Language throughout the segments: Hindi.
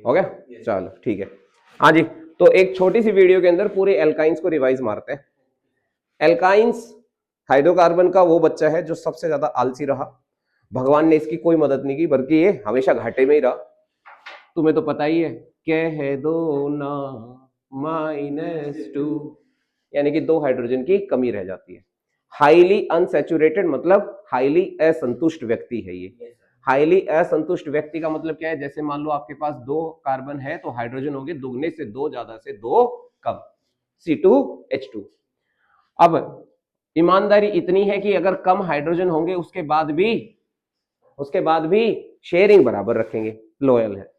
हो गया? चलो ठीक है। हाँ जी, तो एक छोटी सी वीडियो के अंदर पूरे एल्काइंस को रिवाइज मारते हैं। एल्काइंस हाइड्रोकार्बन का वो बच्चा है जो सबसे ज्यादा आलसी रहा। भगवान ने इसकी कोई मदद नहीं की, बल्कि ये हमेशा घाटे में ही रहा। तुम्हें तो पता ही है, कह दो ना -2, यानी कि 2 हाइड्रोजन की कमी रह जाती है। हाईली अनसैचुरेटेड मतलब हाईली असंतुष्ट व्यक्ति है ये। हाईली असंतुष्ट व्यक्ति का मतलब क्या है? जैसे मान लो आपके पास 2 कार्बन है तो हाइड्रोजन होंगे दुगने से 2, ज्यादा से 2 कम, C2H2। अब ईमानदारी इतनी है कि अगर कम हाइड्रोजन होंगे उसके बाद भी शेयरिंग बराबर रखेंगे, लॉयल है।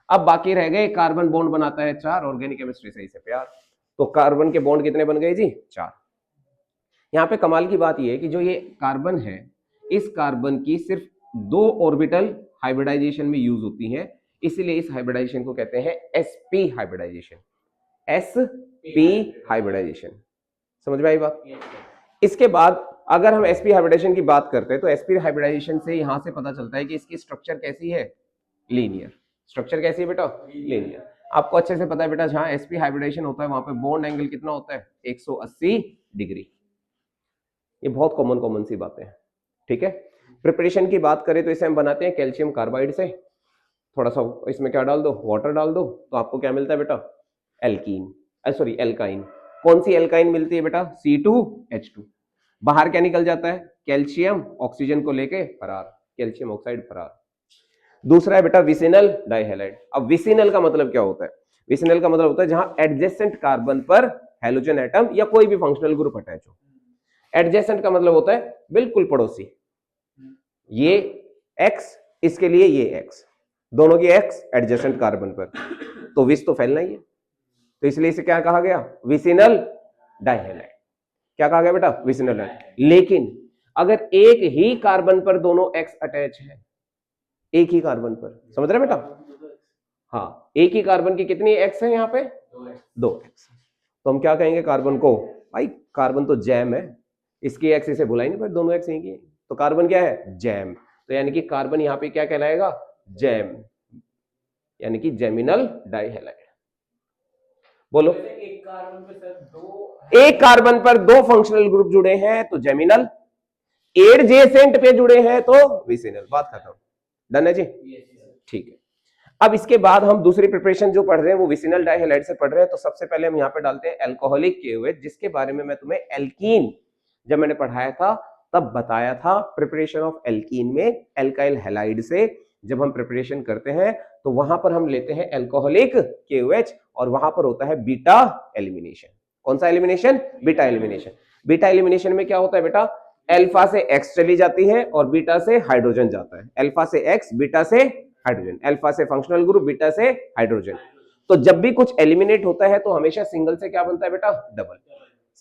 अब बाकी रह गए, कार्बन बॉन्ड बनाता है 4, ऑर्गेनिक केमिस्ट्री से इसे प्यार। तो कार्बन के बॉन्ड कितने बन गए जी? 4। यहां पे कमाल की बात यह है कि जो ये कार्बन है, इस कार्बन की सिर्फ 2 ऑर्बिटल हाइब्रिडाइजेशन में यूज होती है, इसीलिए इस हाइब्रिडाइजेशन को कहते हैं sp हाइब्रिडाइजेशन। sp हाइब्रिडाइजेशन, समझ में आई बात? इसके बाद अगर हम sp हाइब्रिडाइजेशन की बात करते हैं तो sp हाइब्रिडाइजेशन से यहां से पता चलता है कि इसकी स्ट्रक्चर कैसी है? लीनियर। स्ट्रक्चर कैसी है बेटा? लीनियर। आपको अच्छे से पता है बेटा, जहां sp हाइब्रिडाइजेशन होता है वहां पे बॉन्ड एंगल कितना होता है? 180 डिग्री। ये बहुत कॉमन सी बातें हैं, ठीक है। प्रिपरेशन की बात करें तो इसे हम बनाते हैं कैल्शियम कार्बाइड से। थोड़ा सा इसमें क्या डाल दो? वाटर डाल दो, तो आपको क्या मिलता है बेटा? Alkene, sorry alkyne. कौन सी एल्काइन मिलती है बेटा? C2H2। बाहर क्या निकल जाता है? कैल्शियम ऑक्सीजन को लेके फरार, कैल्शियम ऑक्साइड फरार। दूसरा है बेटा विसिनल डाइहैलाइड। अब विसिनल का मतलब क्या होता है? विसिनल का मतलब होता है जहां एडजेसेंट कार्बन पर हैलोजन एटम या कोई भी फंक्शनल ग्रुप अटैच हो। एडजेसेंट का मतलब होता है बिल्कुल पड़ोसी। ये X, इसके लिए ये X, दोनों की X एडजेसेंट कार्बन पर, तो विष तो फैलना ही है। तो इसलिए इसे क्या कहा गया? विसिनल डाइहैलाइड। क्या कहा गया बेटा? विसिनल डाइहैलाइड। लेकिन अगर एक ही कार्बन पर दोनों X अटैच है, एक ही कार्बन पर, समझ रहे बेटा? हाँ, एक ही कार्बन की कितनी X है यहाँ पे? 2X। तो हम क्या कहेंगे कार्बन को? भाई कार्बन तो जैम है, इसकी X इसे भुला ही नहीं, पर दोनों X एक ही है, तो कार्बन क्या है? जैम। तो यानी कि कार्बन यहाँ पे क्या कहलाएगा? जैम, यानी कि जेमिनल डाइहैलाइड। बोलो, एक कार्बन पर 2 फंक्शनल ग्रुप जुड़े हैं तो जेमिनल, एडजेसेंट पे जुड़े हैं तो विसिनल। बात खत्म। डन है जी? ठीक है। अब इसके बाद हम दूसरी प्रिपरेशन जो पढ़ रहे हैं वो विसिनल डाइहैलाइड से पढ़ रहे हैं। तो सबसे पहले हम यहाँ पे डालते हैं अल्कोहलिक KOH, जिसके बारे में मैं तुम्हें एल्कीन जब मैंने पढ़ाया था तब बताया था। प्रिपरेशन ऑफ एल्कीन में एल्काइल हैलाइड से जब हम प्रिपरेशन करते हैं तो वहां पर हम लेते हैं अल्कोहलिक KOH और वहां पर होता है बीटा एलिमिनेशन। कौन सा elimination? Beta elimination. Beta elimination में क्या होता है बेटा? अल्फा से X चली जाती है और बीटा से हाइड्रोजन जाता है। अल्फा से X, बीटा से हाइड्रोजन, अल्फा से फंक्शनल ग्रुप, बीटा से हाइड्रोजन। तो जब भी कुछ एलिमिनेट होता है तो हमेशा सिंगल से क्या बनता है बेटा? डबल।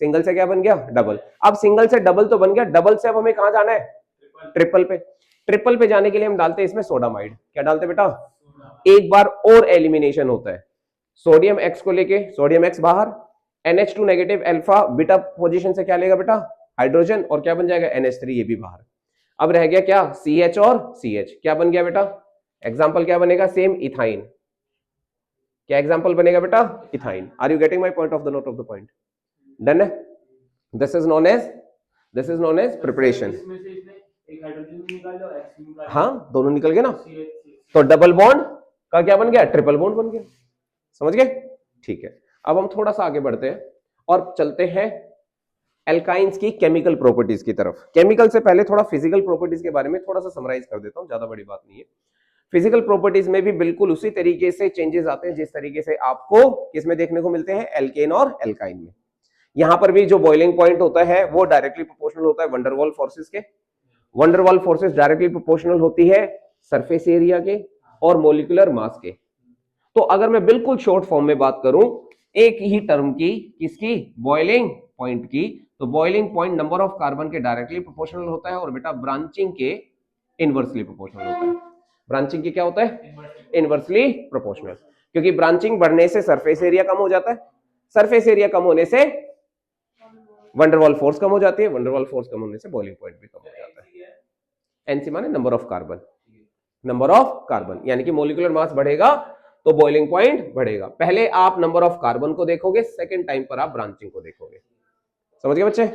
सिंगल से क्या बन गया? डबल। अब सिंगल से डबल तो बन गया, डबल से अब हमें कहां जाना है? ट्रिपल पे। ट्रिपल पे जाने के लिए हम डालते हैं इसमें सोडामाइड। क्या डालते बेटा? एक बार और एलिमिनेशन होता है, सोडियम X को लेके, सोडियम X बाहर, NH2 negative alpha beta position से क्या लेगा बेटा? हाइड्रोजन, और क्या बन जाएगा? NH3, ये भी बाहर। अब रह गया क्या? CH और CH। क्या बन गया बेटा? एग्जाम्पल क्या बनेगा? Same, ethyne. क्या एग्जाम्पल बनेगा बेटा? Ethyne. Are you getting my point of the note of the point? Done है? This is known as preparation. हाँ, दोनों निकल गए ना, तो डबल बॉन्ड का क्या बन गया? ट्रिपल बॉन्ड बन गया। समझ गए? ठीक है। अब हम थोड़ा सा आगे बढ़ते हैं और चलते हैं एल्काइंस की केमिकल प्रॉपर्टीज की तरफ। केमिकल से पहले थोड़ा फिजिकल प्रॉपर्टीज के बारे में थोड़ा सा समराइज कर देता हूं, ज्यादा बड़ी बात नहीं है। फिजिकल प्रॉपर्टीज में भी बिल्कुल उसी तरीके से चेंजेस आते हैं जिस तरीके से आपको किसमें देखने को मिलते हैं? एल्केन और एल्काइन में। यहां पर भी जो बॉइलिंग पॉइंट होता है वो डायरेक्टली प्रोपोर्शनल होता है वंडरवॉल फोर्सेस के। वंडरवॉल फोर्सेस डायरेक्टली प्रोपोर्शनल होती है सरफेस एरिया के और मोलिकुलर मास के। तो अगर मैं बिल्कुल शॉर्ट फॉर्म में बात करूं एक ही टर्म की, किसकी? बॉइलिंग पॉइंट की, तो boiling point number of carbon के डायरेक्टली प्रोपोर्शनल होता है और बेटा ब्रांचिंग के इनवर्सली प्रोपोर्शनल होता है। ब्रांचिंग की क्या होता है? इनवर्सली प्रोपोर्शनल, क्योंकि ब्रांचिंग बढ़ने से सरफेस एरिया कम हो जाता है, सरफेस एरिया कम होने से वंडरवॉल फोर्स कम हो जाती है, वंडरवॉल फोर्स कम होने से बॉइलिंग पॉइंट भी कम हो जाता है। एनसी माने number of carbon, number of carbon, यानी कि मोलिकुलर मास बढ़ेगा तो बॉइलिंग पॉइंट बढ़ेगा। पहले आप नंबर ऑफ कार्बन को देखोगे, सेकेंड टाइम पर आप ब्रांचिंग को देखोगे। समझ गए बच्चे?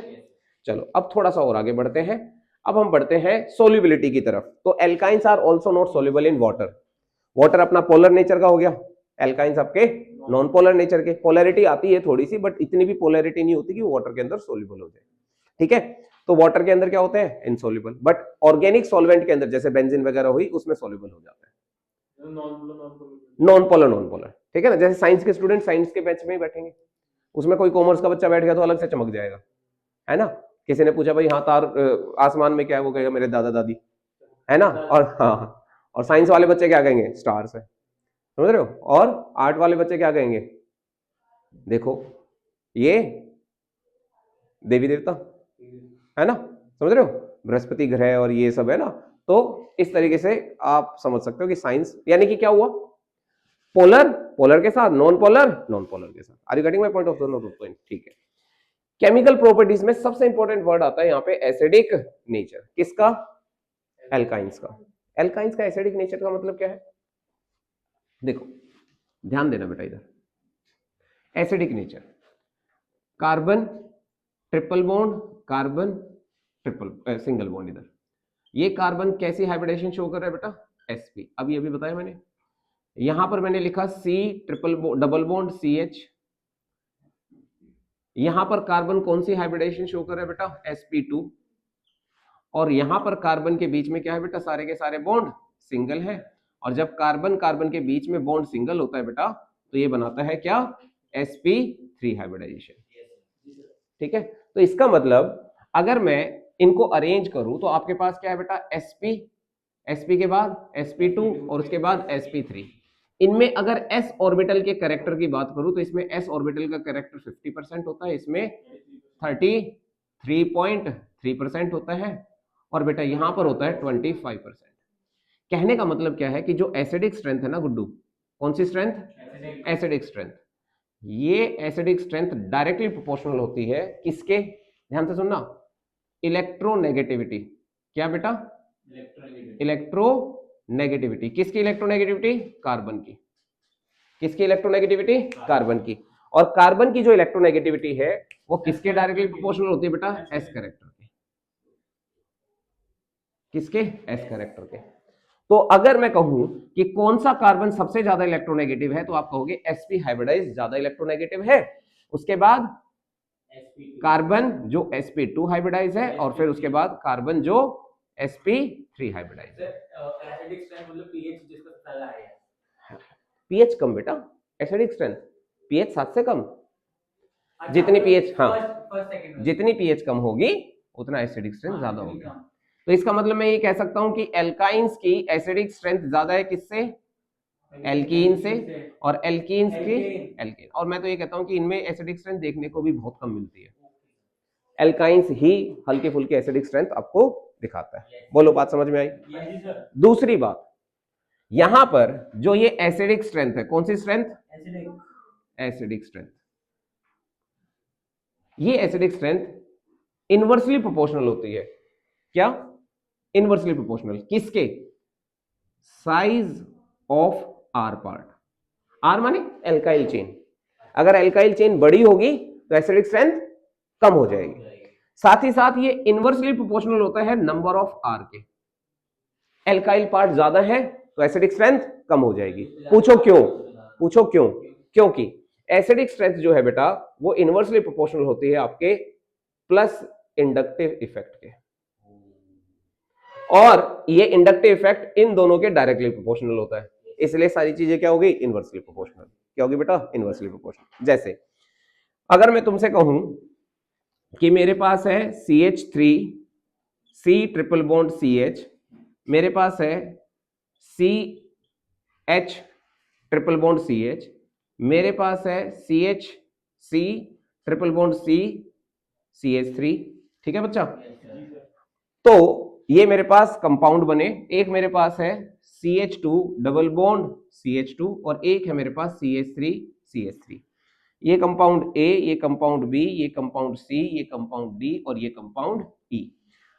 चलो अब थोड़ा सा और आगे बढ़ते हैं। अब हम बढ़ते हैं सोल्यूबिलिटी की तरफ। तो alkynes are also not soluble in water. Water अपना पोलर नेचर का हो गया, एल्काइंस आपके नॉन पोलर नेचर के। पोलैरिटी आती है थोड़ी सी, बट इतनी भी पोलैरिटी नहीं होती कि वो वाटर के अंदर सोल्यूबल हो जाए। ठीक है, तो वाटर के अंदर क्या होते हैं? इनसोल्यूबल। बट ऑर्गेनिक सॉल्वेंट के अंदर जैसे बेंजीन वगैरह हुई, उसमें सोल्यूबल हो जाता है। Non polar. ठीक है ना, जैसे साइंस के स्टूडेंट साइंस के बेंच में ही बैठेंगे, उसमें कोई कॉमर्स का बच्चा बैठ गया तो अलग से चमक जाएगा, है ना। किसी ने पूछा भाई हाँ तार आसमान में क्या है, वो कहेगा मेरे दादा दादी, है ना। और हाँ, और साइंस वाले बच्चे क्या कहेंगे? स्टार्स है। समझ रहे हो? और आर्ट वाले बच्चे क्या कहेंगे? देखो ये देवी देवता, है ना। समझ रहे हो? बृहस्पति ग्रह और ये सब है ना। तो इस तरीके से आप समझ सकते हो कि साइंस यानी कि क्या हुआ? पोलर पोलर के साथ, नॉन पोलर के साथ। Are you getting my point of view? ठीक है। केमिकल प्रॉपर्टीज में सबसे इंपॉर्टेंट वर्ड आता है यहाँ पे एसिडिक नेचर। किसका? एल्काइंस का। एल्काइंस का एसिडिक नेचर का मतलब क्या है? देखो ध्यान देना बेटा इधर। Acidic nature, carbon triple bond, carbon triple single bond. इधर ये कार्बन कैसी हाइब्रिडेशन शो कर रहा है बेटा? sp। अभी अभी बताया मैंने। यहां पर मैंने लिखा C triple double bond CH। यहां पर कार्बन कौन सी हाइब्रिडेशन शो कर रहा है बेटा? sp2। और यहां पर कार्बन के बीच में क्या है बेटा? सारे के सारे बॉन्ड सिंगल है। और जब कार्बन कार्बन के बीच में बॉन्ड सिंगल होता है बेटा, तो ये बनाता है क्या? sp3 hybridisation. ठीक है, तो इसका मतलब अगर मैं इनको अरेंज करूं तो आपके पास क्या है बेटा? sp के बाद sp2 और उसके बाद sp3। इनमें अगर s ऑर्बिटल के कैरेक्टर की बात करूं तो इसमें s ऑर्बिटल का कैरेक्टर 50% होता है, इसमें 33.3% होता है, और बेटा यहां पर होता है 25%। कहने का मतलब क्या है कि जो एसिडिक स्ट्रेंथ है ना गुड्डू, कौन सी स्ट्रेंथ? Acidic strength. ये एसिडिक स्ट्रेंथ डायरेक्टली प्रोपोर्शनल होती है किसके? ध्यान से सुनना, इलेक्ट्रोनेगेटिविटी। क्या बेटा? इलेक्ट्रोनेगेटिविटी। किसकी इलेक्ट्रोनेगेटिविटी? कार्बन की। किसकी इलेक्ट्रोनेगेटिविटी? कार्बन की। और कार्बन की जो इलेक्ट्रोनेगेटिविटी है वो किसके डायरेक्टली प्रोपोर्शनल होती है बेटा? एस कैरेक्टर के। किसके? एस कैरेक्टर के। तो अगर मैं कहूं कि कौन सा कार्बन सबसे ज्यादा इलेक्ट्रोनेगेटिव है, तो आप कहोगे sp हाइब्रिडाइज ज्यादा इलेक्ट्रोनेगेटिव है। उसके बाद कार्बन जो sp2 हाइब्रिडाइज है, और फिर उसके बाद कार्बन जो sp3 हाइब्रिडाइज है। एसिडिक स्ट्रेंथ मतलब pH जिसका ज्यादा है। pH कम बेटा, एसिडिक स्ट्रेंथ pH 7 से कम। जितनी pH, हाँ, जितनी pH कम होगी उतना एसिडिक स्ट्रेंथ ज्यादा होगी। तो इसका मतलब मैं ये कह सकता हूं कि एल्काइंस की एसिडिक स्ट्रेंथ ज्यादा है किससे? एल्कीन से। और एल्कीन्स की एल्कीन। और मैं तो ये कहता हूं कि इनमें एसिडिक स्ट्रेंथ देखने को भी बहुत कम मिलती है। एल्काइंस ही हल्की फुल्की एसिडिक स्ट्रेंथ आपको दिखाता है। बोलो बात समझ में आई? दूसरी बात, यहां पर जो ये एसिडिक स्ट्रेंथ है, कौन सी स्ट्रेंथ? Acidic strength. ये एसिडिक स्ट्रेंथ इनवर्सली प्रोपोर्शनल होती है। क्या? Inversely proportional. किसके? Size of R part. R माने एल्काइल चेन। अगर एल्काइल चेन बड़ी होगी तो एसिडिक स्ट्रेंथ कम हो जाएगी। साथ ही साथ ये इनवर्सली प्रोपोर्शनल होता है नंबर ऑफ आर के। एल्काइल पार्ट ज्यादा है तो एसिडिक स्ट्रेंथ कम हो जाएगी। पूछो क्यों? पूछो क्यों? क्योंकि एसिडिक स्ट्रेंथ जो है बेटा वो इनवर्सली प्रोपोर्शनल होती है आपके प्लस इंडक्टिव इफेक्ट के, और ये इंडक्टिव इफेक्ट इन दोनों के डायरेक्टली प्रोपोर्शनल होता है। इसलिए सारी चीजें क्या होगी? Inversely proportional. क्या होगी बेटा? Inversely proportional. जैसे अगर मैं तुमसे कहूं कि मेरे पास है CH3 C triple bond CH, मेरे पास है CH ट्रिपल बॉन्ड CH, मेरे पास है CH triple bond C CH3। ठीक है बच्चा? तो ये मेरे पास कंपाउंड बने। एक मेरे पास है CH2 डबल बॉन्ड CH2 और एक है मेरे पास CH3 CH3। ये कंपाउंड A, ये कंपाउंड B, ये कंपाउंड C, ये कंपाउंड D और ये compound E।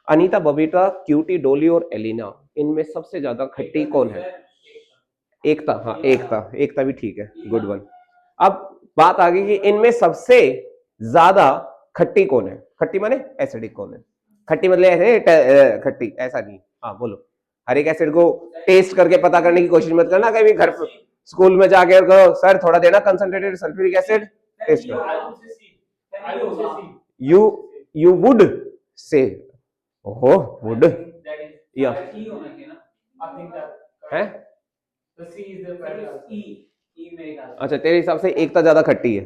Anita, Babita, Cutie, Dolly और एलिना, इनमें सबसे ज्यादा खट्टी कौन है? एकता, हाँ एकता, एकता भी ठीक है, गुड वन। अब बात आ गई कि इनमें सबसे ज्यादा खट्टी कौन है? खट्टी माने एसिडिक कौन है? खट्टी मतलब ऐसे खट्टी ऐसा नहीं। हाँ बोलो। हर एक एसिड को टेस्ट करके पता करने की कोशिश मत करना, कहीं घर पर स्कूल में जाके कहो सर थोड़ा देना कंसंट्रेटेड सल्फ्यूरिक एसिड, टेस्ट करो। यू वुड से, ओहो वुड या है। अच्छा तेरे हिसाब से एकता ज्यादा खट्टी है?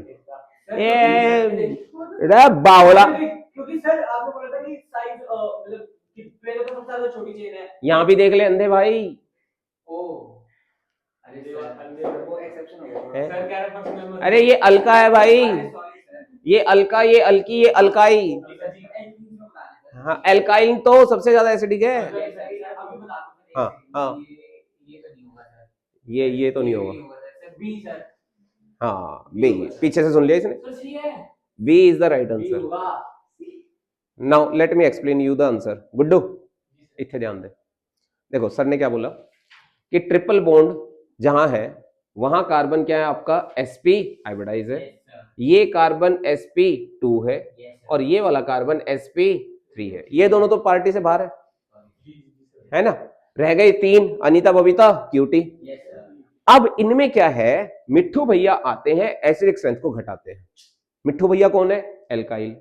रे बावला, क्योंकि सर आपने बोला था कि साइज मतलब पहले तो सबसे ज्यादा छोटी चेन है, यहाँ भी देख ले अंधे भाई। ओ अरे सर वो एक्सेप्शन हो गया सर, कह रहे अरे ये अलका है भाई, ये अलका, ये अलकी, ये अलकाई। हाँ एल्काइन तो सबसे ज्यादा एसिडिक है। हाँ हाँ ये तो नहीं होगा। हाँ बी, पीछे से सुन लिया इसने, b is the right answer. Now let me explain you the answer. Guddu इतने ध्यान दे, देखो सर ने क्या बोला कि ट्रिपल बॉन्ड जहां है वहां कार्बन क्या है आपका sp हाइब्रिडाइज है, ये कार्बन sp2 है और ये वाला कार्बन sp3 है। ये दोनों तो पार्टी से बाहर है ना। रह गई तीन, अनीता बबीता क्यूटी। अब इनमें क्या है, मिट्ठू भैया आते हैं एसिडिक स्ट्रेंथ को घटाते हैं। मिट्ठू भैया कौन है? एल्काइल।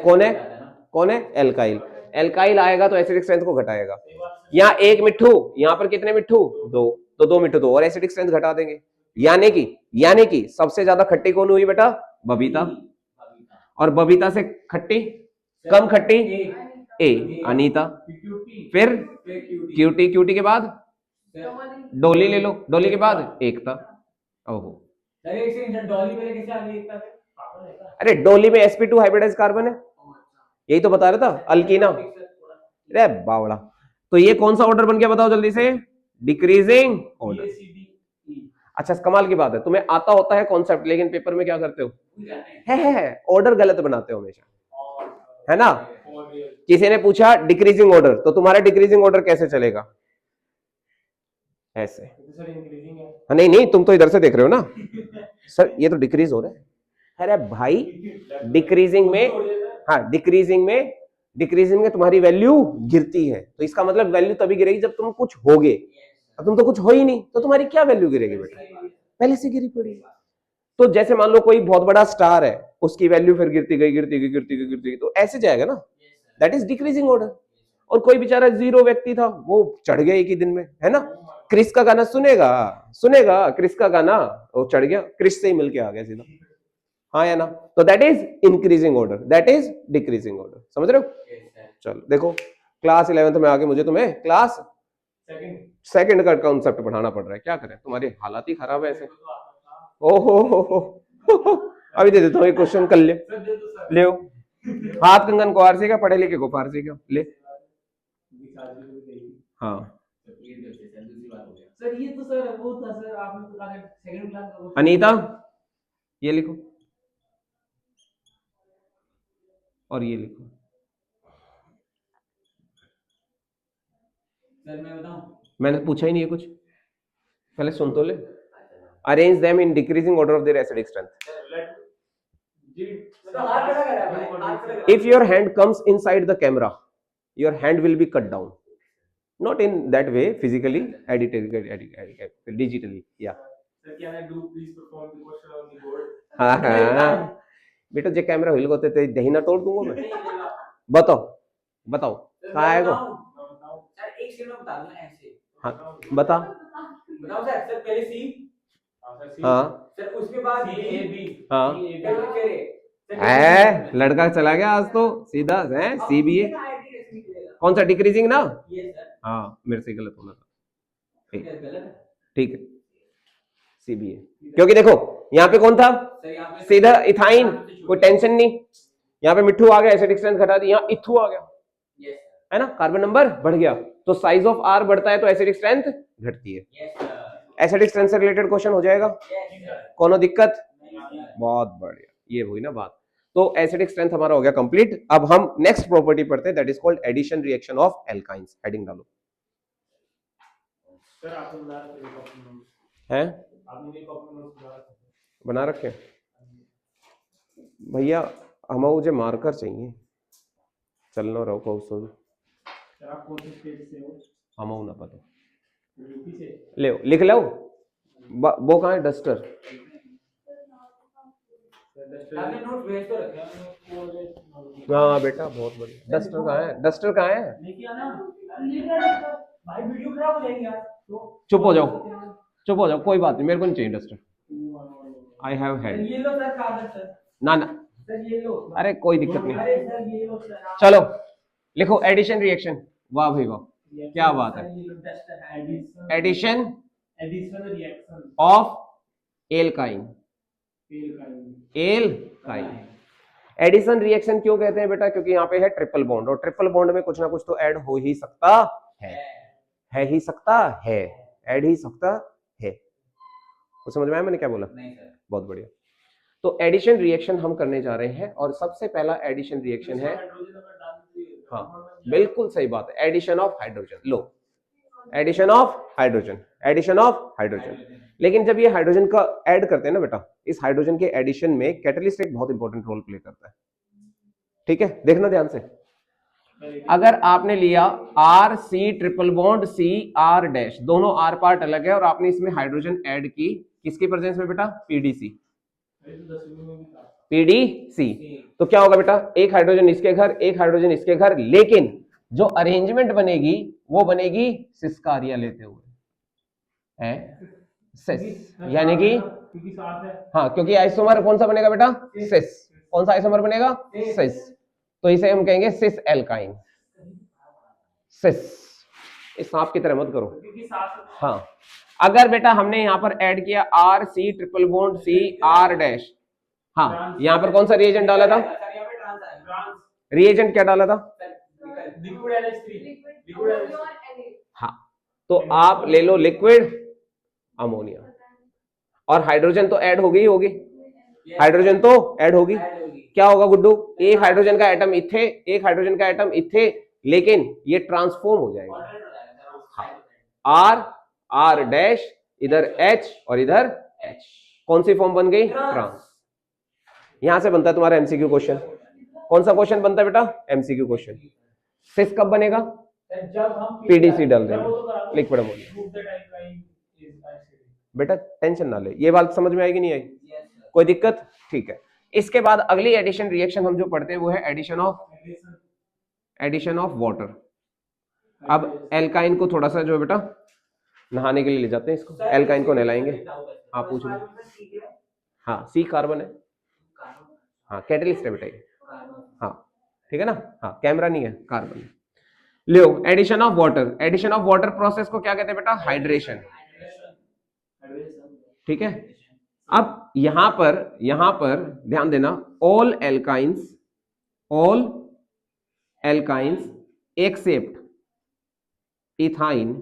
कौन है? कौन है? एल्काइल। एल्काइल आएगा तो एसिडिक स्ट्रेंथ को घटाएगा। यहाँ एक मिट्ठू, यहाँ पर कितने मिट्ठू? दो, तो दो मिट्ठू दो और एसिडिक स्ट्रेंथ घटा देंगे। यानी कि सबसे ज्यादा खट्टी कौन हुई बेटा? बबीता। और बबीता से खट्टी, कम खट्टी ए अनीता, फिर क्यूटी, क्यूटी के बाद डोली ले लो, डोली के बाद एकता। ओहो डोली में कैसे आ गई एकता? अरे डोली में sp2 हाइब्रिडाइज कार्बन है, यही तो बता रहा था, अल्कीना। अरे बावड़ा, तो ये कौन सा ऑर्डर बन गया बताओ जल्दी से? Decreasing order. अच्छा कमाल की बात है, तुम्हें आता होता है कॉन्सेप्ट, लेकिन पेपर में क्या करते हो? है ऑर्डर गलत बनाते हो हमेशा, है ना। किसी ने पूछा डिक्रीजिंग ऑर्डर, तो तुम्हारा डिक्रीजिंग ऑर्डर कैसे चलेगा? ऐसे। हाँ नहीं नहीं, तुम तो इधर से देख रहे हो ना सर, ये तो डिक्रीज हो रहा है। अरे भाई डिक्रीजिंग में, हाँ डिक्रीजिंग में तुम्हारी वैल्यू गिरती है, तो इसका मतलब वैल्यू तभी गिरेगी जब तुम कुछ होगे। अब तुम तो कुछ हो ही नहीं, तो तुम्हारी क्या वैल्यू गिरेगी बेटा? पहले से गिरी पड़ी। तो जैसे मान लो कोई बहुत बड़ा स्टार है, उसकी वैल्यू फिर गिरती गई, तो ऐसे जाएगा ना, दैट इज डिक्रीजिंग ऑर्डर। और कोई बेचारा जीरो व्यक्ति था, वो चढ़ गया एक ही दिन में, है ना। क्रिस का गाना सुनेगा क्रिस का गाना, वो चढ़ गया, क्रिस से ही मिलके आ गया सीधा, हाँ या ना। तो that is increasing order, that is decreasing order. समझ रहे हो? चलो देखो, क्लास 11th में आके मुझे तुम्हें क्लास सेकंड का कॉन्सेप्ट पढ़ाना पड़ रहा है, क्या करें, तुम्हारी हालत ही खराब है ऐसे। ओहो अभी दे देता हूँ एक क्वेश्चन, कर ले हाथ कंगन को फारसी का, पढ़े लिखे को फारसी का ले। हाँ सर, ये तो सर वो था सर, आपने तो कहा सेकंड क्लास का। अनीता ये लिखो और ये लिखो। सर मैं बताऊं? मैंने पूछा ही नहीं है कुछ, पहले सुन तो ले। Arrange them in decreasing order of their acidic strength. If your hand comes inside the camera, your hand will be cut down. Not in that way, physically, digitally. Yeah. Sir, can I do please perform the question on the board? हाँ बेटा, जो कैमरा हिल गोते ते दही ना तोड़ दूंगा मैं। बताओ कहाँ है वो? सर एक सेकंड में बता दूंगा ऐसे। हाँ बताओ सर। सर पहले सी, हाँ सर उसके बाद ए बी, हाँ है लड़का चला गया आज तो सीधा है सी बी ए। कौन सा डिक्रीजिंग ना? हाँ मेरे से गलत होना था, ठीक है सी बी ए। क्योंकि देखो यहाँ पे कौन था? सीधा इथाइन, कोई टेंशन नहीं। यहाँ पे मिट्ठू आ गया, एसिडिक स्ट्रेंथ घटा दी, यहाँ इथू आ गया, है ना, कार्बन नंबर बढ़ गया, तो साइज ऑफ आर बढ़ता है तो एसिडिक स्ट्रेंथ घटती है। एसिडिक स्ट्रेंथ से रिलेटेड क्वेश्चन हो जाएगा, कोनो दिक्कत? बहुत बढ़िया, ये हुई ना बात। तो एसिडिक स्ट्रेंथ हमारा हो गया कंप्लीट। अब हम नेक्स्ट प्रॉपर्टी पढ़ते हैं, that is called addition reaction of alkynes. Heading डालो। सर आपने बना रखे हैं कॉपी नोट्स, हैं आपने कॉपी नोट्स बना रखे भैया? हम मुझे मार्कर चाहिए, चलना रहो को सो सर आप कौन से स्टेट से हो? हम ना पता यूपी से? ले लिख लो। वो कहाँ है डस्टर? आपने नोट भेज तो रखे हैं। हाँ बेटा बहुत बढ़िया। डस्टर कहाँ है? डस्टर कहाँ है? लेके आना भाई, वीडियो खराब हो जाएगी यार। तो चुप हो जाओ, चुप हो जाओ, कोई बात नहीं, मेरे को नहीं चाहिए डस्टर। I have had. ये लो सर कागज सर। ना ना सर ये लो। अरे कोई दिक्कत नहीं। अरे सर ये लो सर। चलो लिखो एडिशन रिएक्शन। वाह भाई वाह, क्या बात है। Addition reaction of alkyne. Alkyne addition reaction क्यों कहते हैं बेटा? क्योंकि यहाँ पे है ट्रिपल बॉन्ड, और ट्रिपल बॉन्ड में कुछ ना कुछ तो ऐड हो ही सकता है ही सकता है, ऐड ही सकता है। तो समझ में आया मैंने क्या बोला? नहीं सर। बहुत बढ़िया। तो एडिशन रिएक्शन हम करने जा रहे हैं, और सबसे पहला एडिशन रिएक्शन है, हाँ बिल्कुल सही बात है, एडिशन ऑफ हाइड्रोजन। लो addition of hydrogen, addition of hydrogen. लेकिन जब ये हाइड्रोजन का ऐड करते हैं ना बेटा, इस हाइड्रोजन के एडिशन में कैटलिस्ट एक बहुत इंपॉर्टेंट रोल प्ले करता है। ठीक है, देखना ध्यान से। अगर आपने लिया R C triple bond C R dash, दोनों आर पार्ट अलग है, और आपने इसमें हाइड्रोजन ऐड की, किसके प्रेजेंस में बेटा? पीडीसी। पीडीसी। तो क्या होगा बेटा? एक हाइड्रोजन इसके घर, एक हाइड्रोजन इसके घर, लेकिन जो अरेंजमेंट बनेगी वो बनेगी सिस का आर्या लेते हुए है, सिस, यानी कि हाँ, क्योंकि आइसोमर कौन सा बनेगा बेटा? सिस। कौन सा आइसोमर बनेगा? सिस। तो इसे हम कहेंगे सिस एल्काइन। सिस, इस सांप की तरह मत करो। हाँ, अगर बेटा हमने यहाँ पर ऐड किया R C triple bond C R dash, हाँ यहाँ पर कौन सा रिएजेंट डाला था? रिएजेंट क्या डाला था? हाँ, तो आप ले लो लिक्विड अमोनिया, और हाइड्रोजन तो ऐड होगी ही होगी, हाइड्रोजन तो ऐड होगी। क्या होगा गुड्डू? एक हाइड्रोजन का एटम इथे, एक हाइड्रोजन का एटम इथे, लेकिन ये ट्रांसफॉर्म हो जाएगा। आर आर डैश, इधर एच और इधर एच, कौन सी फॉर्म बन गई? ट्रांस। यहां से बनता है तुम्हारा एमसीक्यू क्वेश्चन। कौन सा क्वेश्चन बनता है बेटा? MCQ question. सिस कब बनेगा? जब हम पीडीसी डाल देंगे, लिक्विड अमोनिया। बेटा टेंशन ना ले, ये बात समझ में आएगी नहीं आई? कोई दिक्कत? ठीक है। इसके बाद अगली एडिशन रिएक्शन हम जो पढ़ते हैं वो है एडिशन ऑफ वाटर। अब एल्काइन को थोड़ा सा जो है बेटा नहाने के लिए ले जाते हैं, इसको एल्काइन को नहलाएंगे। हाँ पूछ लो। हाँ सी कार्बन है, हाँ कैटलिस्ट है बेटा ये, हाँ ठीक है ना, हाँ कैमरा नहीं है, कार्बन। लो addition of water. Addition of water process को क्या कहते हैं बेटा? हाइड्रेशन। ठीक है। अब यहां पर ध्यान देना, all alkynes except ethyne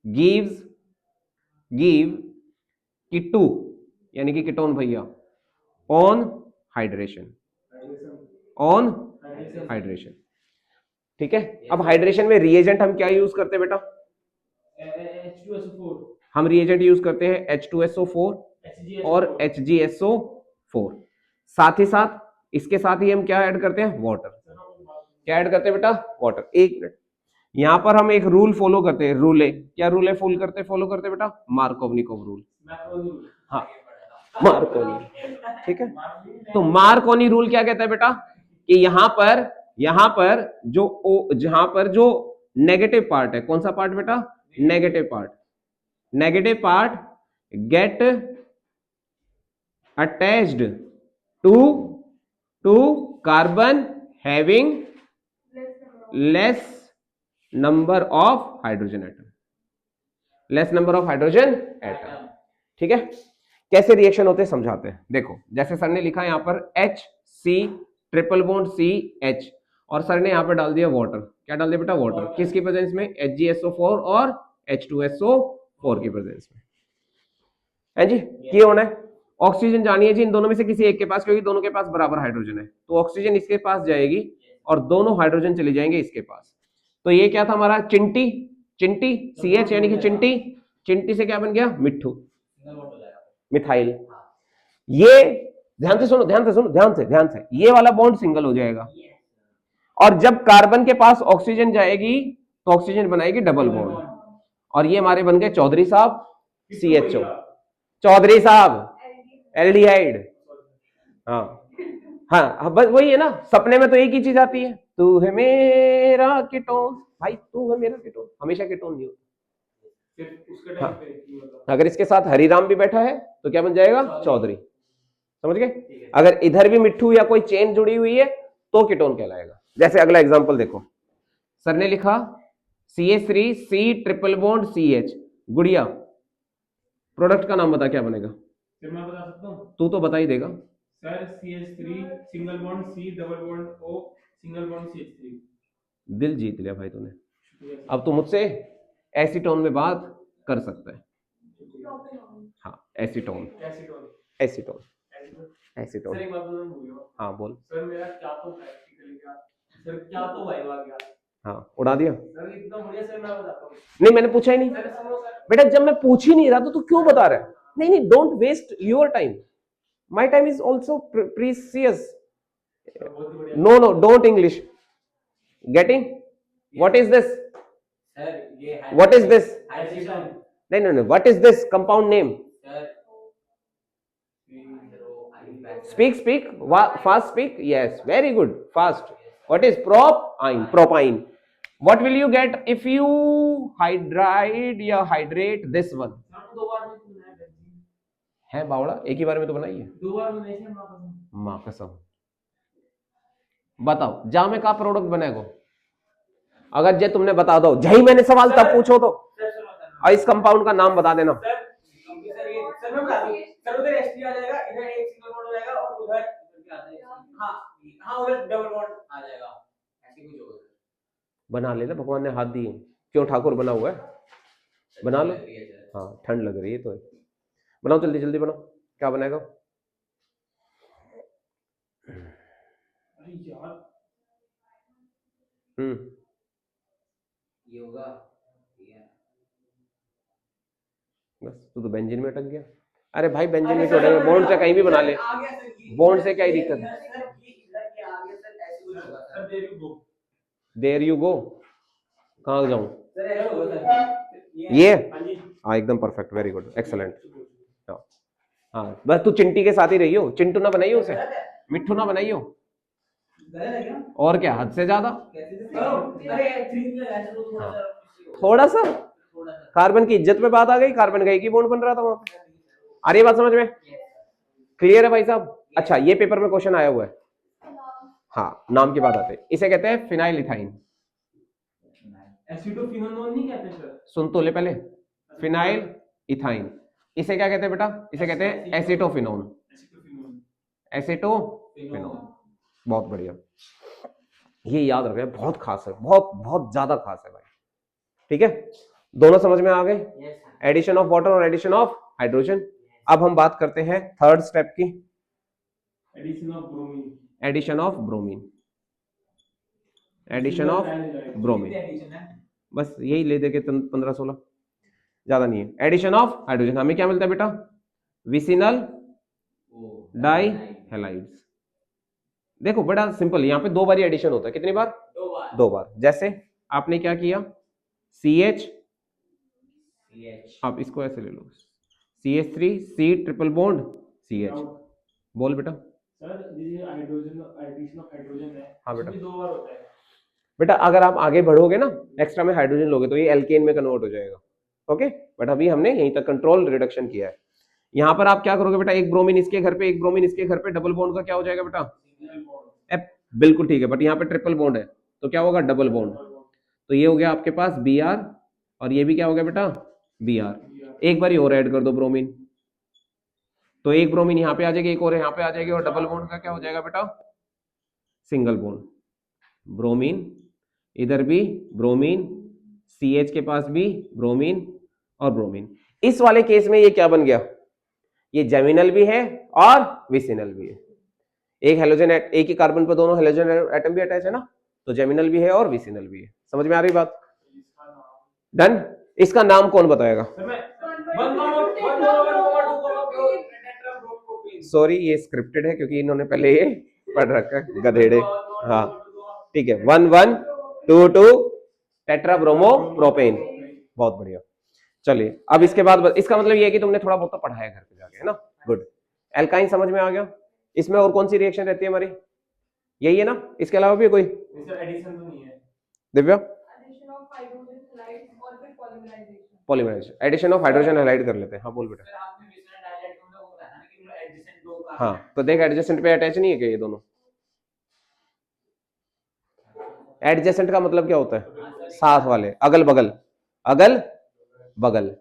give keto, यानी कि कीटोन भैया, ऑन हाइड्रेशन। ठीक है। अब हाइड्रेशन में रिएजेंट हम क्या यूज करते हैं बेटा? हम रिएजेंट यूज करते हैं H2SO4 और HgSO4। साथ ही साथ इसके साथ ही हम क्या ऐड करते हैं? वाटर। क्या ऐड करते हैं बेटा? वाटर। एक मिनट, यहां पर हम एक रूल फॉलो करते हैं, रूले। क्या रूल है फॉलो करते बेटा? Markovnikov rule. हाँ मार्कोनी, ठीक है। तो मार्कोनी रूल क्या कहता है बेटा? कि यहां पर जहां पर जो नेगेटिव पार्ट है, कौन सा पार्ट बेटा? Negative part get attached to carbon having less number of hydrogen atom. ठीक है। कैसे रिएक्शन होते हैं समझाते हैं। देखो जैसे सर ने लिखा यहां पर H C triple bond C H, और सर ने यहां पर डाल दिया वाटर। क्या डाल दिया बेटा? वाटर। किसकी प्रेजेंस में? HgSO4 और H2SO4 की प्रेजेंस में है जी। ये होना है। ऑक्सीजन जानी है जी इन दोनों में से किसी एक के पास, क्योंकि दोनों के पास बराबर हाइड्रोजन है, तो ऑक्सीजन इसके पास जाएगी और दोनों हाइड्रोजन चले जाएंगे इसके पास। तो ये क्या था हमारा? चिंटी चिंटी, CH यानी कि चिंटी, चिंटी से क्या बन गया? मिट्ठू, मिथाइल। ये ध्यान से सुनो, ध्यान से सुनो, ध्यान से, ध्यान से, ये वाला बॉन्ड सिंगल हो जाएगा, और जब कार्बन के पास ऑक्सीजन जाएगी तो ऑक्सीजन बनाएगी डबल बॉन्ड, और ये हमारे बन गए चौधरी साहब CHO, चौधरी साहब एल्डिहाइड। हाँ हाँ, बस वही है ना, सपने में तो एक ही चीज आती है, तू है मेरा कीटोन, भाई तू है मेरा कीटोन, हमेशा कीटोन नहीं होता। हाँ, अगर इसके साथ हरिराम भी बैठा है तो क्या बन जाएगा? चौधरी, समझ गए? अगर इधर भी मिट्ठू या कोई चेन जुड़ी हुई है तो कीटोन कहलाएगा। जैसे अगला एग्जांपल देखो, सर ने लिखा CH3C ट्रिपल बॉन्ड CH, गुड़िया प्रोडक्ट का नाम बता, क्या बनेगा? सर मैं बता सकता हूँ? तू तो बता ही देगा sir CH3 single bond C double bond O single bond CH3। दिल जीत लिया भाई तूने, अब तू मुझसे एसीटोन में बात कर सकता है। हाँ acetone, acetone, acetone, acetone. Sir एक बात मैं भूल गया। हाँ बोल। सर मेरा क्या तो प्रैक्टिकल गया, सर क्या तो वाइवा गया। हाँ उड़ा दिया। सर इतना बढ़िया, सर मैं बताता हूँ। नहीं मैंने पूछा ही नहीं सर सुनो सर, बेटा, जब मैं पूछ ही नहीं रहा तो तू क्यों बता रहा है? नहीं नहीं, don't waste your time, my time is also precious. बहुत ही बढ़िया। No no, don't English, getting? What is this? Sir ये व्हाट इज दिस? हाइड्रोजन। नहीं नहीं नहीं, what is this compound name? Sir Speak, speak, fast speak. Yes, very good, fast. What is propine? Propine. What will you get if you hydrate या hydrate this one? दो बार में तुमने बेंजीन, है बावड़ा, एक ही बार में तो बनाई है। दो बार में नहीं सर, मां कसम। माँ कसम। बताओ जामे का प्रोडक्ट बनेगा? अगर जे तुमने बता दो, जही मैंने सवाल तब पूछो तो, और इस कंपाउंड का नाम बता देना। सर ये सर मैं बता दूं, सर उधर H3 आ जाएगा, इधर एक सिंगल बॉन्ड हो जाएगा, और उधर क्या आ जाएगा? हाँ हाँ, उधर डबल बॉन्ड आ जाएगा, ऐसे कुछ होगा। बना लेना, भगवान ने हाथ दिए, क्यों ठाकुर बना हुआ है, बना लो। हाँ ठंड लग रही है तो बनाओ, जल्दी जल्दी बनाओ, क्या बनेगा? अरे यार ये होगा, बस तू तो बेंजीन में अटक गया। अरे भाई बेंजीन में छोड़ेंगे, बॉन्ड से कहीं भी बना ले, बॉन्ड से क्या ही दिक्कत है? देयर यू गो, कहाँ जाऊं? ये हाँ एकदम परफेक्ट, वेरी गुड, एक्सलेंट। हाँ बस तू चिंटी के साथ ही रही हो, चिंटू ना बनाइयो उसे, मिट्ठू ना बनाइयो, और क्या हद से ज्यादा। थोड़ा सा कार्बन की इज्जत पे बात आ गई, कार्बन का एक ही बॉन्ड बन रहा था वहां पे। आ रही है बात समझ में? क्लियर है भाई साहब? अच्छा ये पेपर में क्वेश्चन आया हुआ है। हाँ नाम की बात आते हैं, इसे कहते हैं फिनाइल इथाइन। एसिटोफिनोन नहीं कहते सर? सुन तो ले पहले, फिनाइल इथाइन, इसे क्या कहते हैं बेटा? इसे कहते हैं एसिटोफिनोन, एसिटोफिनोन। बहुत बढ़िया, ये याद रखना, बहुत खास है, बहुत बहुत ज्यादा खास है भाई। ठीक है, दोनों समझ में आ गए? एडिशन ऑफ वाटर और एडिशन ऑफ हाइड्रोजन। अब हम बात करते हैं थर्ड स्टेप की, addition of bromine. Addition of bromine, addition of bromine, बस यही ले दे के 15-16, ज्यादा नहीं है। एडिशन ऑफ हाइड्रोजन, हमें क्या मिलता है बेटा? Vicinal die halides. देखो बड़ा सिंपल, यहाँ पे दो बार एडिशन होता है, कितनी बार? दो बार। जैसे आपने क्या किया, CH, आप इसको ऐसे ले लो, CH3C ट्रिपल बॉन्ड CH, बोल बेटा। सर ये हाइड्रोजन, एडिशन ऑफ हाइड्रोजन है, हाँ बेटा, दो बार होता है बेटा। अगर आप आगे बढ़ोगे ना, एक्स्ट्रा में हाइड्रोजन लोगे तो ये एल्केन में कन्वर्ट हो जाएगा। ओके, बट अभी हमने यहीं तक कंट्रोल रिडक्शन किया है। यहाँ पर आप क्या करोगे बेटा? एक ब्रोमीन इसके घर पे, एक ब्रोमीन इसके घर पे, डबल बॉन्ड का क्या हो जाएगा बेटा? बिल्कुल ठीक है, बट यहाँ पे ट्रिपल बॉन्ड है तो क्या होगा? Double bond. तो ये हो गया आपके पास Br, और ये भी क्या हो गया बेटा? Br। एक बार और ऐड कर दो ब्रोमीन, तो एक ब्रोमीन यहाँ पे आ जाएगी, एक और यहाँ पे आ जाएगी, और डबल बॉन्ड का क्या हो जाएगा बेटा? Single bond. ब्रोमीन, इधर भी ब्रोमीन, CH के पास भी ब्रोमीन और ब्रोमीन। इस वाले केस में ये क्या बन गया? ये जेमिनल भी है और विसिनल भी है। एक हेलोजन, एक ही कार्बन पर दोनों हेलोजन एटम भी अटैच है ना, तो जेमिनल भी है और विसिनल भी है। समझ में आ रही बात? डन। इसका नाम कौन बताएगा? सर मैं 1,1,1,2,2 टेट्राब्रोमोप्रोपेन। सॉरी ये स्क्रिप्टेड है क्योंकि इन्होंने पहले ये पढ़ रखा है गधेड़े। हाँ ठीक है 1,1,2,2 टेट्राब्रोमोप्रोपेन। बहुत बढ़िया। चलिए अब इसके बाद इसका मतलब ये है कि तुमने थोड़ा बहुत तो पढ़ा है घर पे जाके, है ना? गुड। एल्काइन समझ में आ गया। इसमें और कौन सी रिएक्शन रहती है हमारी? यही है ना, इसके अलावा भी कोई? सर एडिशन तो नहीं है। Divya? Addition of hydrogen halides और फिर polymerization. Polymerization, addition of hydrogen halide कर लेते हैं। हाँ बोल बेटा। सर आपने मिश्रण डायलेक्ट में वो बताया ना कि एडजेसेंट दो का। हाँ तो देख एडजेसेंट पे अटैच नहीं है क्या ये दोनों? एडजेसेंट का मतलब क्या होता है? साथ वाले, अगल बगल, अगल बगल,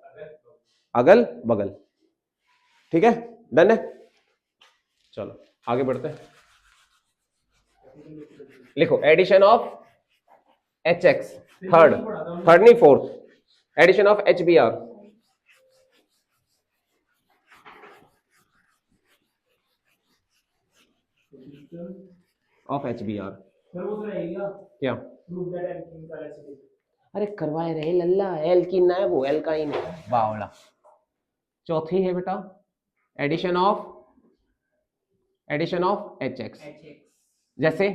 अगल बगल। ठीक है, डन है। चलो आगे बढ़ते हैं। लिखो एडिशन ऑफ HX, थर्ड नहीं fourth, addition of HBr। Of HBr sir वो तो रहेगा क्या? प्रूव दैट एल्कीन का एसिड। अरे करवाए रहे लल्ला, एल्कीन ना है वो, एल्काइन है बावला। चौथी है बेटा एडिशन ऑफ HX। जैसे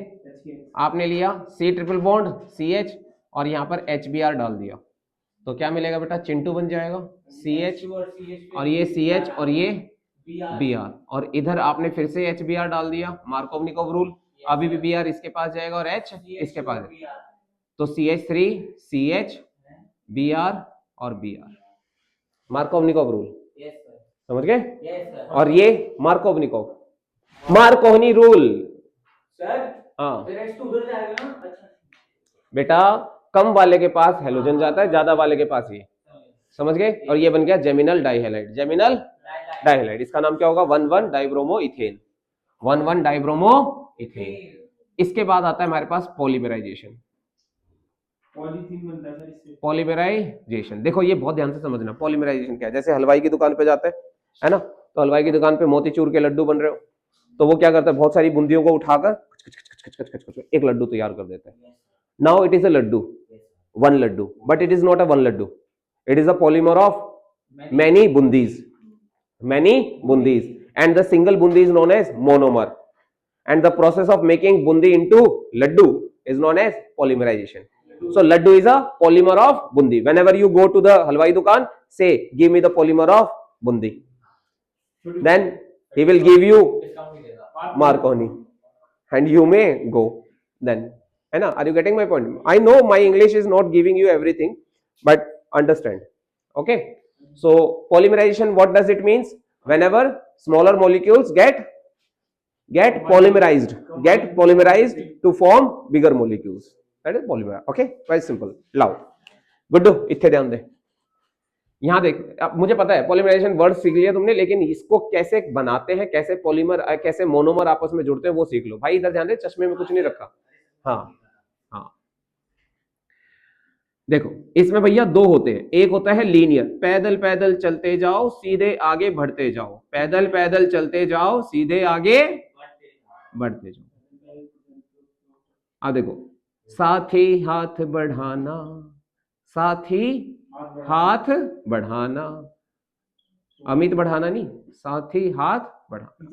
आपने लिया C ट्रिपल बॉन्ड CH और यहाँ पर HBr डाल दिया तो क्या मिलेगा बेटा? चिंटू बन जाएगा CH और ये CH और ये Br, और इधर आपने फिर से HBr डाल दिया, मार्कोवनिकोव रूल, अभी भी Br इसके पास जाएगा और H इसके पास जाएगा तो CH3 CH Br और Br, मार्कोवनिकोव रूल। समझ गए? और ये मार्कोवनिकोव मार्कोवनी रूल। सर हाँ फिर H2 उधर जाएगा ना। अच्छा बेटा कम वाले के पास हेलोजन जाता है, ज्यादा वाले के पास ये। समझ गए? और ये बन गया जेमिनल डाइहैलाइड। जेमिनल डाइहैलाइड इसका नाम क्या होगा? 1,1 डाइब्रोमो इथेन। 1,1 dibromo ethane. इसके बाद आता है हमारे पास पॉलीमराइजेशन। पॉलीथीन बनता है सर इससे। पॉलीमराइजेशन देखो ये बहुत ध्यान से समझना। पॉलीमराइजेशन क्या है? जैसे हलवाई की दुकान पे जाते हैं, है ना, तो हलवाई की दुकान पे मोतीचूर के लड्डू बन रहे हो तो वो क्या करता है? बहुत सारी बूंदियों को उठाकर एक लड्डू तैयार कर देता है। Now it is a laddu, one laddu, but it is not a one laddu, it is a polymer of many bundis, and the single bundi is known as monomer, and the process of making bundi into laddu is known as polymerization. So laddu is a polymer of bundi. Whenever you go to the halwai dukan, say give me the polymer of bundi, then he will give you Marconi and you may go then, है ना? Are you getting my point? I know my English is not giving you everything, but understand. Okay. So polymerization, what does it means? Whenever smaller molecules get polymerized to form bigger molecules, that is polymer. Okay, very simple. Now, Guddu इतने ध्यान दे। यहाँ देख, अब मुझे पता है पॉलीमराइजेशन वर्ड सीख लिया तुमने, लेकिन इसको कैसे बनाते हैं, कैसे पॉलीमर कैसे मोनोमर आपस में जुड़ते हैं वो सीख लो। भाई इधर ध्यान दे, चश्मे में कुछ नहीं रखा। हाँ हाँ देखो इसमें भैया दो होते हैं, एक होता है लीनियर, पैदल पैदल चलते जाओ सीधे आगे बढ़ते जाओ, पैदल पैदल चलते जाओ सीधे आगे बढ़ते जाओ। अब देखो साथी हाथ बढ़ाना, साथी हाथ बढ़ाना, अमित बढ़ाना नहीं, साथी हाथ बढ़ाना।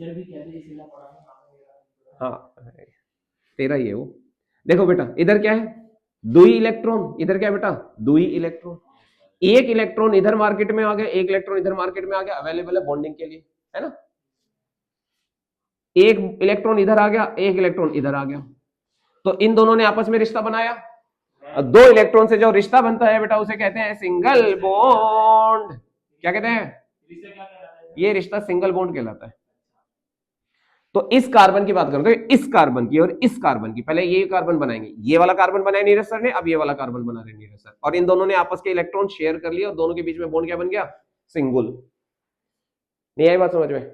हाँ तेरा ही है वो। देखो बेटा इधर क्या है? दुई इलेक्ट्रॉन, इधर क्या है बेटा? दुई इलेक्ट्रॉन। एक इलेक्ट्रॉन इधर मार्केट में आ गया, एक इलेक्ट्रॉन इधर मार्केट में आ गया, अवेलेबल है बॉन्डिंग के लिए, है ना? एक इलेक्ट्रॉन इधर आ गया, एक इलेक्ट्रॉन इधर आ गया, तो इन दोनों ने आपस में रिश्ता बनाया। दो इलेक्ट्रॉन से जो रिश्ता बनता है बेटा उसे कहते हैं सिंगल बॉन्ड। क्या कहते हैं? ये रिश्ता सिंगल बॉन्ड कहलाता है। तो इस कार्बन की बात करें तो इस कार्बन की और इस कार्बन की, पहले ये कार्बन बनाएंगे, ये वाला कार्बन बनाया नीरज सर ने, अब ये वाला कार्बन बना रहे नीरज सर, और इन दोनों ने आपस के इलेक्ट्रॉन शेयर कर लिया और दोनों के बीच में बॉन्ड क्या बन गया? सिंगल। नहीं आई बात समझ में?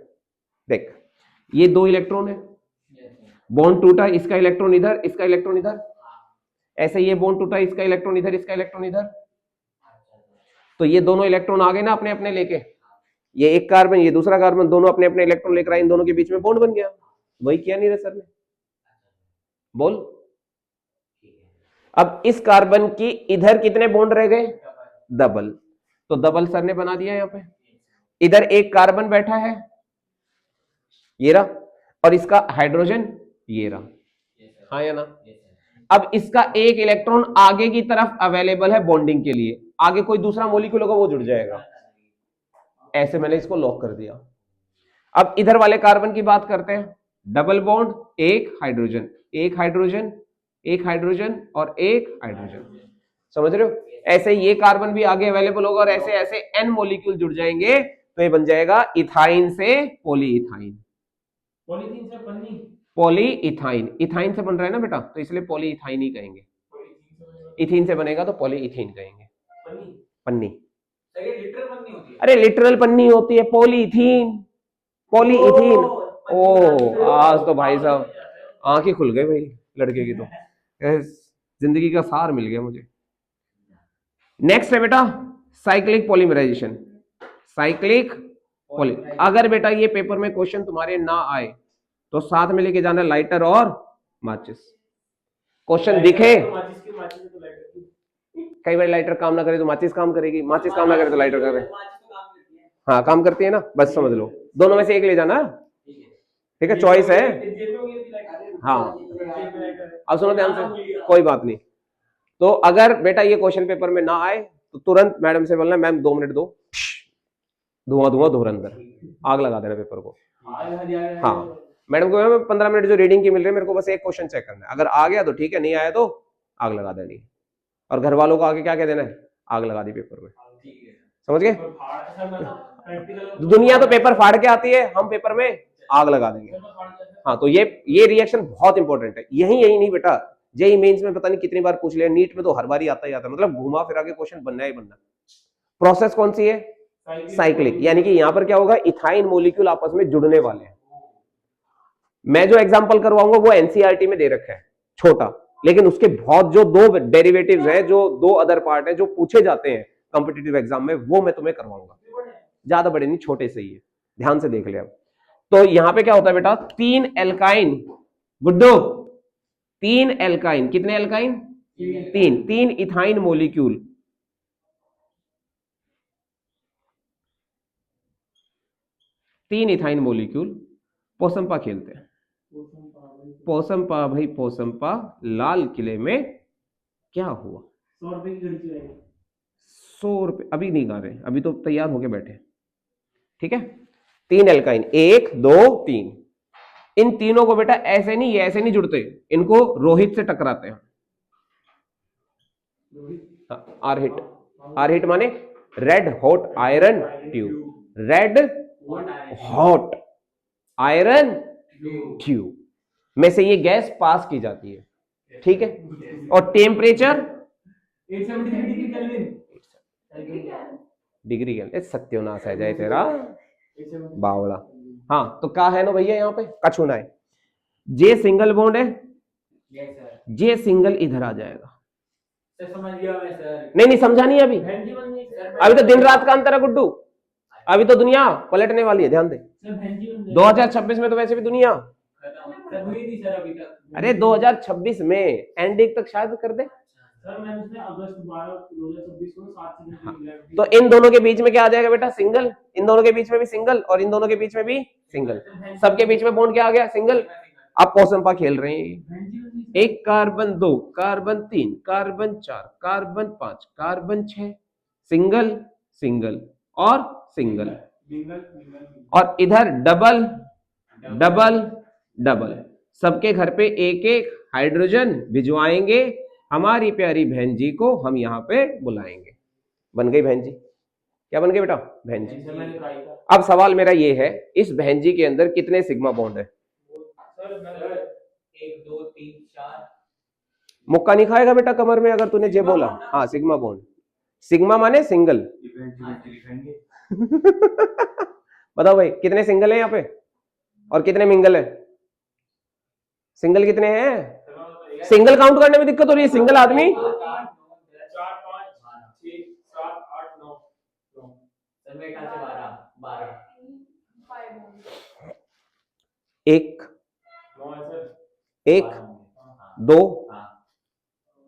देख ये दो इलेक्ट्रॉन है, बॉन्ड टूटा, इसका इलेक्ट्रॉन इधर, इसका इलेक्ट्रॉन इधर, ऐसे ये बॉन्ड टूटा, इसका इलेक्ट्रॉन इधर, इसका इलेक्ट्रॉन इधर, तो ये दोनों इलेक्ट्रॉन आ गए ना अपने अपने लेके, ये एक कार्बन ये दूसरा कार्बन, दोनों अपने अपने इलेक्ट्रॉन लेकर आए, इन दोनों के बीच में बॉन्ड बन गया। वही किया नीरज सर ने, बोल। अब इस कार्बन की इधर कितने बॉन्ड रह गए? डबल, तो डबल सर ने बना दिया यहाँ पे। इधर एक कार्बन बैठा है, ये रहा, और इसका हाइड्रोजन ये रहा, हाँ या ना। अब इसका एक इलेक्ट्रॉन आगे की तरफ अवेलेबल है बॉन्डिंग के लिए, आगे कोई दूसरा मॉलिक्यूल होगा वो जुड़ जाएगा, ऐसे मैंने इसको लॉक कर दिया। अब इधर वाले कार्बन की बात करते हैं, डबल बॉन्ड, एक हाइड्रोजन, एक हाइड्रोजन, एक हाइड्रोजन और एक हाइड्रोजन, समझ रहे हो। ऐसे ये कार्बन भी आगे अवेलेबल होगा और ऐसे ऐसे एन मॉलिक्यूल जुड़ जाएंगे, तो ये बन जाएगा इथाइन से पॉलीइथाइन। पॉलीथीन से पन्नी, पॉलीइथाइन, इथाइन से बन रहा है ना बेटा, तो इसलिए पॉलीइथाइन ही कहेंगे। इथीन से बनेगा तो पॉलीइथीन कहेंगे। पन्नी, पन्नी, लिटरल पन्नी होती है। अरे लिटरल पन्नी होती है, पॉलीइथीन, पॉलीइथीन। ओ आज तो भाई साहब आंखें खुल गए भाई लड़के की, तो जिंदगी का सार मिल गया मुझे। नेक्स्ट है बेटा साइक्लिक पॉलीमराइजेशन। साइक्लिक पॉली, अगर बेटा ये पेपर में क्वेश्चन तुम्हारे ना आए तो साथ में लेके जाना लाइटर और माचिस। क्वेश्चन दिखे, कई बार लाइटर काम ना करे तो माचिस काम करेगी, माचिस काम ना करे तो लाइटर करे, हाँ काम करती है ना, बस समझ लो दोनों में से एक ले जाना, ठीक है, चॉइस है। हाँ अब सुनो ध्यान से, कोई बात नहीं। तो अगर बेटा ये क्वेश्चन पेपर में ना आए तो तुरंत मैडम से बोलना मैम 2 मिनट दो, धुआं धुआं धोर अंदर, आग लगा देना पेपर को। हाँ मैडम को 15 मिनट जो रीडिंग की मिल रही है मेरे को बस एक क्वेश्चन चेक करना है, अगर आ गया तो ठीक है, नहीं आया तो आग लगा देनी। और घर वालों को आगे क्या कह देना है, आग लगा दी पेपर में, समझ गए। दुनिया तो पेपर फाड़ के आती है, हम पेपर में आग लगा देंगे। हाँ तो ये रिएक्शन बहुत इंपॉर्टेंट है। यही नहीं बेटा, जेईई मेंस में पता नहीं कितनी बार पूछ लिया, नीट में तो हर बार ही आता ही आता है, मतलब घुमा फिरा के क्वेश्चन बनना ही बनना। प्रोसेस कौन सी है, साइक्लिक, यानी कि यहां पर क्या होगा, इथाइन मॉलिक्यूल आपस में जुड़ने वाले हैं। मैं जो एग्जांपल करवाऊंगा वो एनसीईआरटी में दे रखा है छोटा, लेकिन उसके बहुत जो 2 डेरिवेटिव्स हैं, जो 2 अदर पार्ट है जो पूछे जाते हैं कॉम्पिटिटिव एग्जाम में, वो मैं तुम्हें करवाऊंगा। ज्यादा बड़े नहीं, छोटे से ही है, ध्यान से देख ले। अब तो यहां पे क्या होता है बेटा, 3 एल्काइन, गुड्डो 3 एल्काइन, कितने alkyne, 3 ethyne molecule, 3 ethyne molecule पोसंपा खेलते हैं। पोसंपा भाई पोसंपा, लाल किले में क्या हुआ, 100 रुपए की घड़ी 100 रुपए अभी नहीं गा रहे, अभी तो तैयार होके बैठे, ठीक है। 3 एल्काइन, 1 2 3, इन तीनों को बेटा ऐसे नहीं जुड़ते, इनको रोहित से टकराते हैं। आर हिट, आर हिट माने red hot iron tube, red hot iron tube में से ये गैस पास की जाती है, ठीक है। और टेम्परेचर 873 डिग्री केल्विन, सत्योनाश है जाए तेरा बावड़ा। हाँ तो क्या है ना भैया, यहाँ पे का छूना है, जे सिंगल बॉन्ड है, जे सिंगल इधर आ जाएगा। समझ गया मैं सर, नहीं समझा नहीं अभी तो दिन रात का अंतर है गुड्डू, अभी तो दुनिया पलटने वाली है, ध्यान दे। 2026 में तो वैसे भी दुनिया, अरे 2026 में एंडिंग तक शायद कर दे सर। मैंने अगस्त 12 2026 को 7 से हाँ। तो इन दोनों के बीच में क्या आ जाएगा बेटा, सिंगल, इन दोनों के बीच में भी सिंगल और इन दोनों के बीच में भी सिंगल, सबके बीच में बॉन्ड क्या आ गया, सिंगल। आप पोसंपा खेल रहे हैं, 1 carbon 2 carbon 3 carbon 4 carbon 5 carbon 6, single single और सिंगल, और इधर डबल डबल डबल, सबके घर पे एक एक हाइड्रोजन भिजवाएंगे, हमारी प्यारी बहन जी को हम यहाँ पे बुलाएंगे। बन गई बहन जी, क्या बन गई बेटा, बहन जी। अब सवाल मेरा ये है, इस बहन जी के अंदर कितने सिग्मा बॉन्ड है, 1 2 3 4। मुक्का नहीं खाएगा बेटा कमर में अगर तूने जे बोला, हाँ सिग्मा बॉन्ड, सिग्मा माने सिंगल। बताओ भाई कितने सिंगल है यहाँ पे और कितने मिंगल है, सिंगल कितने हैं, सिंगल काउंट करने में दिक्कत हो रही है, सिंगल आदमी 4 5 6 7 8 9 सर मेरे ख्याल से 12 एक 1 2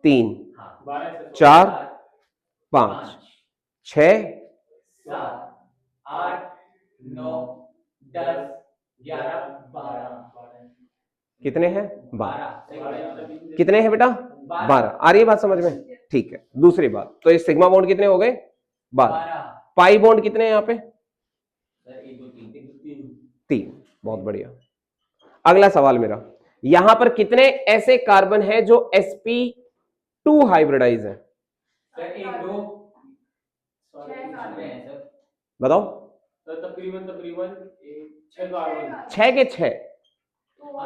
3 4 5 6, 7, 8, 9, 10, 11, 12, कितने हैं? 12। 12 कितने हैं बेटा? 12। आ रही है बात समझ में? ठीक है। दूसरी बात, तो ये सिग्मा बॉन्ड कितने हो गए? 12। पाई बॉन्ड कितने हैं यहाँ पे? 3। बहुत बढ़िया। अगला सवाल मेरा, यहां पर कितने ऐसे कार्बन हैं जो sp2 हाइब्रिडाइज है? बताओ। तकरीबन 6 6 के 6।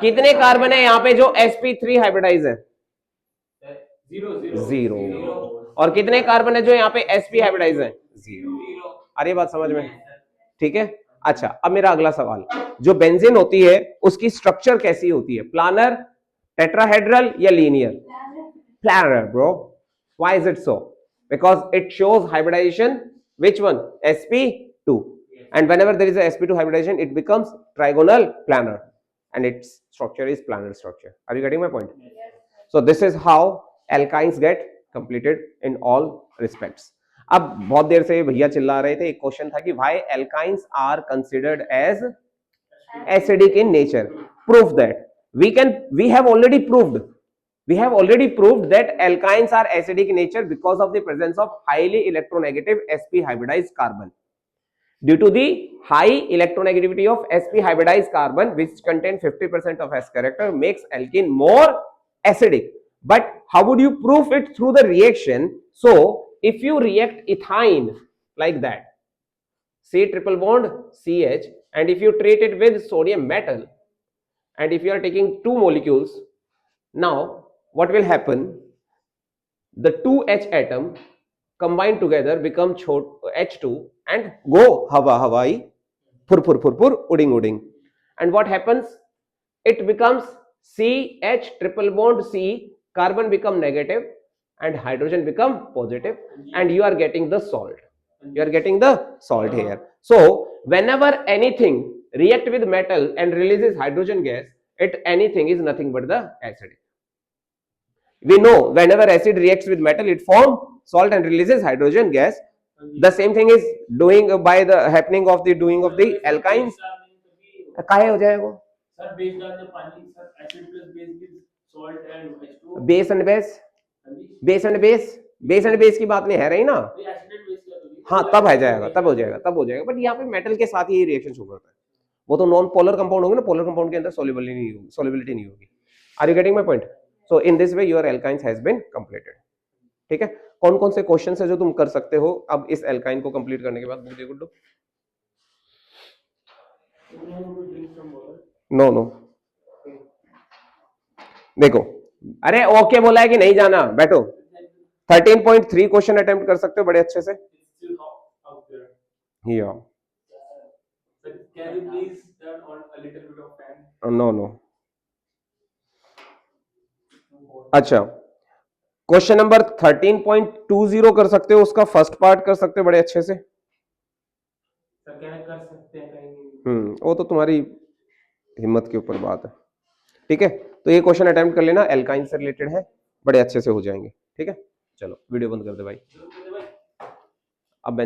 कितने कार्बन है यहाँ पे जो sp3 हाइब्रिडाइज है? 0। और कितने कार्बन है जो यहाँ पे sp हाइब्रिडाइज है? 0। अरे बात समझ में? ठीक है। अच्छा, अब मेरा अगला सवाल, जो बेंजीन होती है उसकी स्ट्रक्चर कैसी होती है? प्लानर, टेट्राहेड्रल या linear? Planar bro. Why is it so? Because it shows hybridization which one? sp2, and whenever there is a sp2 hybridization it becomes trigonal planar and its structure is planar structure. Are you getting my point? Yes. So this is how alkynes get completed in all respects. अब बहुत देर से भैया चिल्ला रहे थे, एक क्वेश्चन था कि why alkynes are considered as acidic in nature. Prove that. We have already proved that alkynes are acidic in nature because of the presence of highly electronegative sp hybridized carbon. Due to the high electronegativity of sp hybridized carbon, which contain 50% of S character, makes alkene more acidic. But how would you prove it? Through the reaction. So if you react ethine like that, C triple bond CH, and if you treat it with sodium metal, and if you are taking 2 molecules, now what will happen? The 2H atom combine together become H2 and go hawai, fur uding. And what happens? It becomes CH triple bond C, carbon become negative and hydrogen become positive, and you are getting the salt. Here. So whenever anything react with metal and releases hydrogen gas, anything is nothing but the acid. We know whenever acid reacts with metal, it forms salt and releases hydrogen gas. The same thing is happening of the alkynes. काहे हो जाएगा वो? सर बेस डालने पानी, sir acid plus base gives salt and H2O. Base and base की बात नहीं है रही ना? हाँ, तब आ जाएगा, तब हो जाएगा. बट यहाँ पे मेटल के साथ ही रिएक्शन शो करता है. वो तो नॉन पोलर कंपाउंड होंगे ना, पोलर कंपाउंड के अंदर सॉल्युबिलिटी नहीं होगी. Are you getting my point? So in this way your alkynes has been completed. ठीक है. कौन कौन से क्वेश्चन है जो तुम कर सकते हो अब इस एल्काइन को कंप्लीट करने के बाद? बुक देखो. नो देखो, अरे ओके बोला है कि नहीं जाना? बैठो. 13.3 क्वेश्चन अटेम्प्ट कर सकते हो बड़े अच्छे से. Yeah. Can you please turn on a little bit of fan? No. अच्छा, क्वेश्चन नंबर 13.20 कर सकते हो, उसका फर्स्ट पार्ट कर सकते हो बड़े अच्छे से. सर क्या कर सकते हैं कहीं? वो तो तुम्हारी हिम्मत के ऊपर बात है. ठीक है, तो ये क्वेश्चन अटेम्प्ट कर लेना, एल्काइन से रिलेटेड है, बड़े अच्छे से हो जाएंगे. ठीक है, चलो वीडियो बंद कर दे भाई. अब